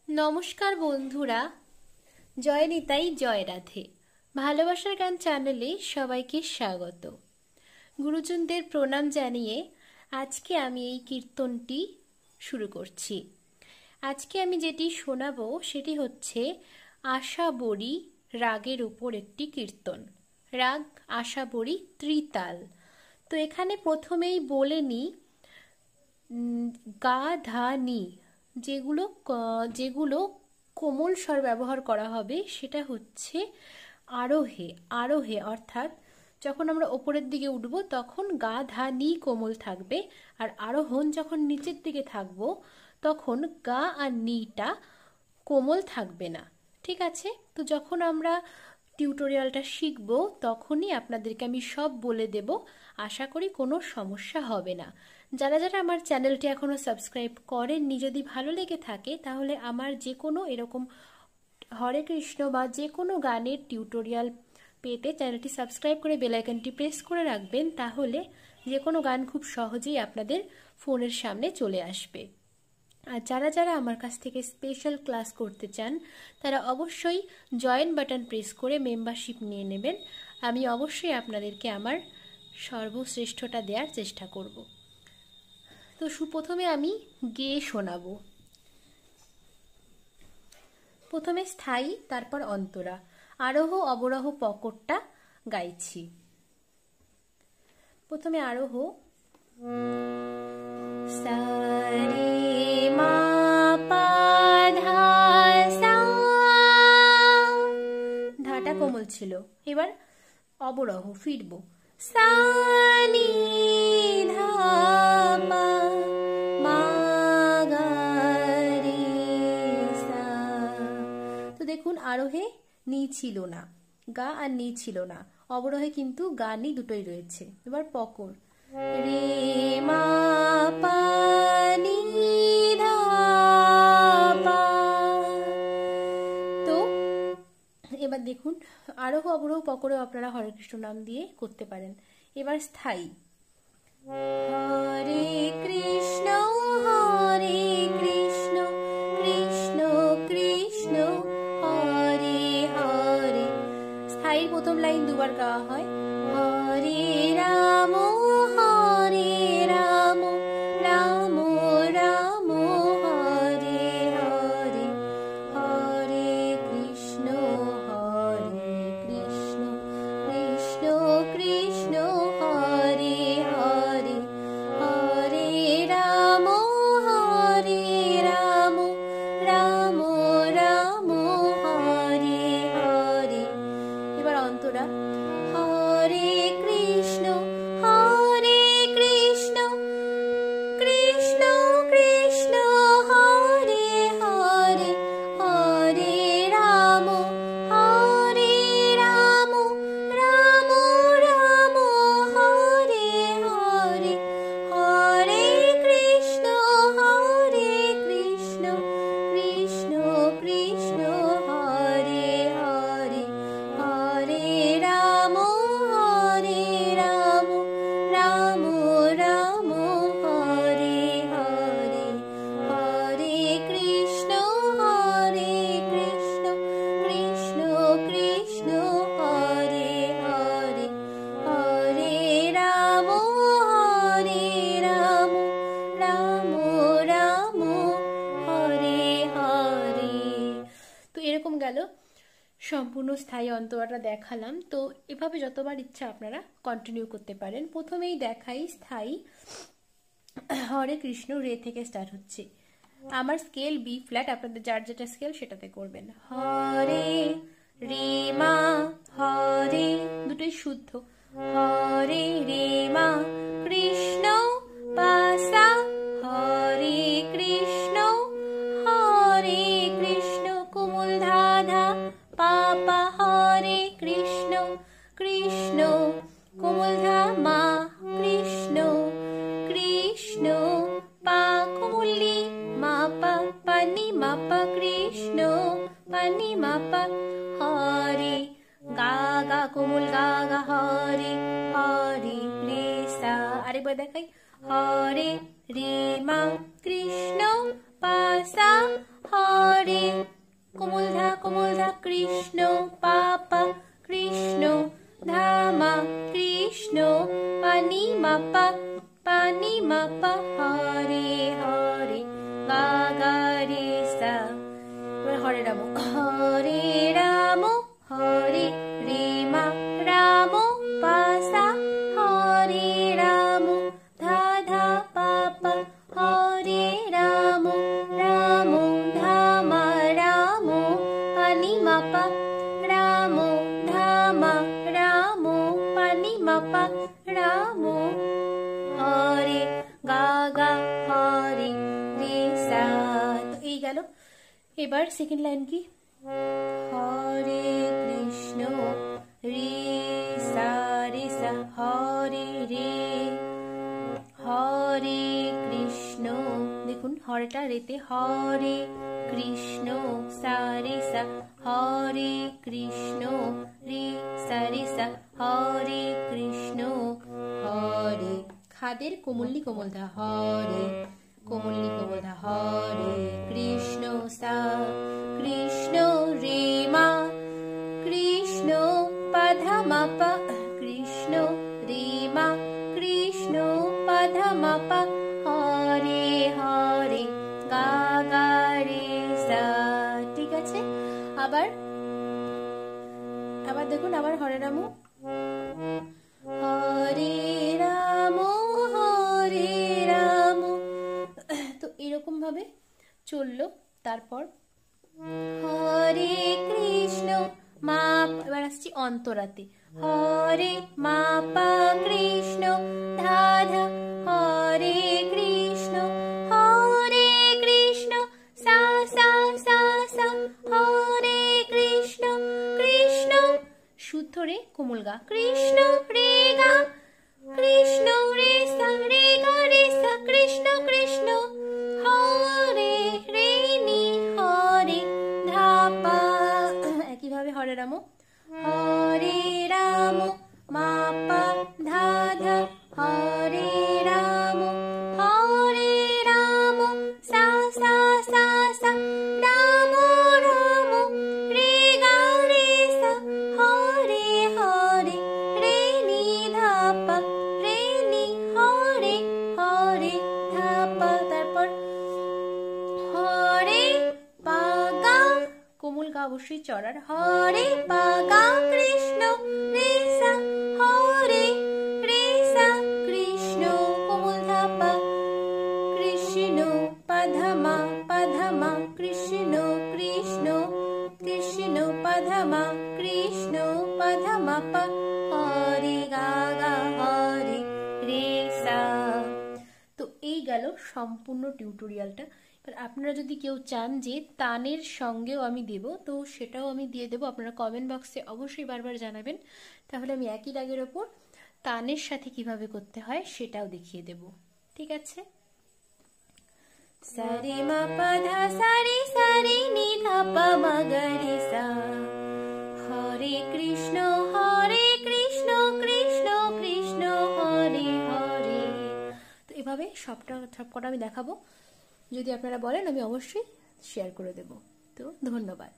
নমস্কার বন্ধুরা, জয় নিতাই, জয় রাধে। ভালোবাসার গান চ্যানেলে সবাইকে স্বাগত। গুরুজনদের প্রণাম জানিয়ে আজকে আমি এই কীর্তনটি শুরু করছি। আজকে আমি যেটি শোনাবো সেটি হচ্ছে আশাবরী রাগের উপর একটি কীর্তন। রাগ আশাবরী ত্রিতাল। তো এখানে প্রথমেই বলে নিই, গা ধা নি যেগুলো কোমল স্বর ব্যবহার করা হবে সেটা হচ্ছে আরোহে। আরোহে অর্থাৎ যখন আমরা ওপরের দিকে উঠব তখন গা ধা নি কোমল থাকবে, আর আরোহণ যখন নিচের দিকে থাকব তখন গা আর নিটা কোমল থাকবে না। ঠিক আছে? তো যখন আমরা টিউটোরিয়ালটা শিখব তখনই আপনাদেরকে আমি সব বলে দেব। আশা করি কোনো সমস্যা হবে না। যারা যারা আমার চ্যানেলটি এখনও সাবস্ক্রাইব করেননি, যদি ভালো লেগে থাকে তাহলে আমার যে কোনো এরকম হরে কৃষ্ণ বা যে কোনো গানের টিউটোরিয়াল পেতে চ্যানেলটি সাবস্ক্রাইব করে বেল আইকনটি প্রেস করে রাখবেন, তাহলে যে কোনো গান খুব সহজেই আপনাদের ফোনের সামনে চলে আসবে। আর যারা যারা আমার কাছ থেকে স্পেশাল ক্লাস করতে চান তারা অবশ্যই জয়েন বাটন প্রেস করে মেম্বারশিপ নিয়ে নেবেন। আমি অবশ্যই আপনাদেরকে আমার সর্বশ্রেষ্ঠটা দেওয়ার চেষ্টা করব। তো প্রথমে আমি গেয়ে শোনাবো। প্রথমে স্থায়ী, তারপর অন্তরা। আরোহ অবরোহ পকটটা গাইছি। প্রথমে আরোহ, সা রে মা পা ধা সা, ধাটা কোমল ছিল। এবার অবরোহ, ফিরবো, সা নি ধা পা মা গা রে সা। তো দেখুন আরোহে নি ছিল না, গা আর নি ছিল না। অবরোহে কিন্তু গা নি দুটোই রয়েছে। এবার পকর, রে মা পা নি ধা পা। তো এবার দেখুন আরোহ অবরোহ পকরেও আপনারা হরে কৃষ্ণ নাম দিয়ে করতে পারেন। এবার স্থায়ী, হরে কৃষ্ণ হরে কৃষ্ণ কৃষ্ণ কৃষ্ণ হরে হরে। স্থায়ীর প্রথম লাইন দুবার গাওয়া হয়, হরে রাম হরে রাম রাম রাম হরে হরে, হরে কৃষ্ণ কৃষ্ণ কৃষ্ণ হরে হরে, হরে রাম রাম রাম হরে হরে। এবার অন্তরা, হরে কৃষ্ণ কৃষ্ণ কৃষ্ণ হরে হরে, হরে রাম রাম রাম হরে হরে, হরে কৃষ্ণ কৃষ্ণ কৃষ্ণ হরে হরে, হরে রাম রাম রাম হরে হরে, হরে কৃষ্ণ কৃষ্ণ কৃষ্ণ হরে হরে, হরে রাম রাম রাম হরে হরে। তো এরকম গেল সম্পূর্ণ স্থায়ী অন্তরাটা দেখালাম। তো এভাবে যতবার ইচ্ছা আপনারা কন্টিনিউ করতে পারেন। প্রথমেই দেখাই স্থায়ী, হরে কৃষ্ণ রে থেকে স্টার্ট হচ্ছে। আমার স্কেল বি ফ্ল্যাট, আপনাদের যার যেটা স্কেল সেটাতে করবেন। হরে রে মা, হরে দুটোই শুদ্ধ, হরে রে মা কৃষ্ণ পাসা, হরে কৃষ্ণ কোমল ধা ধা পাপা, হরে কৃষ্ণ কৃষ্ণ কোমল ধা মা, কৃষ্ণ পা কোমলি মা পা পানি মা পা, কৃষ্ণ পানি মা পা, হরে গা গা কোমল গা গা, হরে হরে রে সা। আরেকবার দেখাই, হরে রে মা কৃষ্ণ পাসা, হরে, কোমল ধা কৃষ্ণ, পাপা কৃষ্ণ, ধামা কৃষ্ণ, পানি মাপা হরে হরে, গা গা রে সা। এবার হরে রাম, হরে রাম হরে রেমা রাম পাসা, হরে রাম ধা ধা পাপা, হরে রাম রাম ধামা রাম পানি মাপা, রাম ধামা রাম পানি মাপা, রাম হরে গা গা হরে রে সা। তো এই গেল। এবার সেকেন্ড লাইন কি, হরে কৃষ্ণ রে সা রে সা, হরে রে, হরে কৃষ্ণ, দেখুন হরেটা রেতে, হরে কৃষ্ণ সা রে সা, হরে কৃষ্ণ রে সা রে সা, হরে কৃষ্ণ, হরে, খাদের কোমল্লি কোমল ধা, হরে কোমল্লি কোমল ধা, হরে কৃষ্ণ সা, কৃষ্ণ রে মা, কৃষ্ণ পাধা মাপা, কৃষ্ণ রে মা, কৃষ্ণ পাধা মাপা, হরে হরে গা গা রে সা। ঠিক আছে, আবার দেখুন, আবার হরে রাম, হরে রাম হরে রাম। তো এরকম ভাবে চললো। তারপর হরে কৃষ্ণ মা, এবার আসছি অন্তরাতে, হরে মা পা কৃষ্ণ ধা ধা, হরে কৃষ্ণ সা সা সা সা, হরে কৃষ্ণ কৃষ্ণ, শুদ্ধ রে কোমল গা, কৃষ্ণ রে গা, কৃষ্ণ রে সা রে গা রে সা, কৃষ্ণ কৃষ্ণ, হরে রে নি হরে ধাপা। একইভাবে হরে রাম, হরে রাম মা পা ধা ধা, হরে রাম সা সা সা সা, রাম রাম রে গা রে সা, হরে হরে রে নি ধাপা, রে নি হরে হরে ধাপা। তারপর হরে পা গা, কোমল গা অবশ্যই চড়ার, হরে পা গা কৃষ্ণ রে সা, হরে রে সা কৃষ্ণ, কোমল ধাপা, কৃষ্ণ পাধামা কৃষ্ণ কৃষ্ণ, কৃষ্ণ পাধামা কৃষ্ণ পাধামা পা, হরে গা গা হরে রে সা। তো এই গেল সম্পূর্ণ টিউটোরিয়ালটা। এবার আপনারা যদি কেউ চান যে তানের সঙ্গেও আমি দেব, তো সেটাও আমি দিয়ে দেবো। আপনারা কমেন্ট বক্সে অবশ্যই বারবার জানাবেন, তাহলে আমি একই রাগের ওপর তানের সাথে কিভাবে করতে হয় সেটাও দেখিয়ে দেব। ঠিক আছে, সারে মা পা ধা সারে সারে নি ধা পা মা গা রে সা, হরে কৃষ্ণ কৃষ্ণ কৃষ্ণ হরে হরে। তো এভাবে সবকটা আমি দেখাবো। যদি আপনারা বলেন আমি অবশ্যই শেয়ার করে দেব। তো ধন্যবাদ।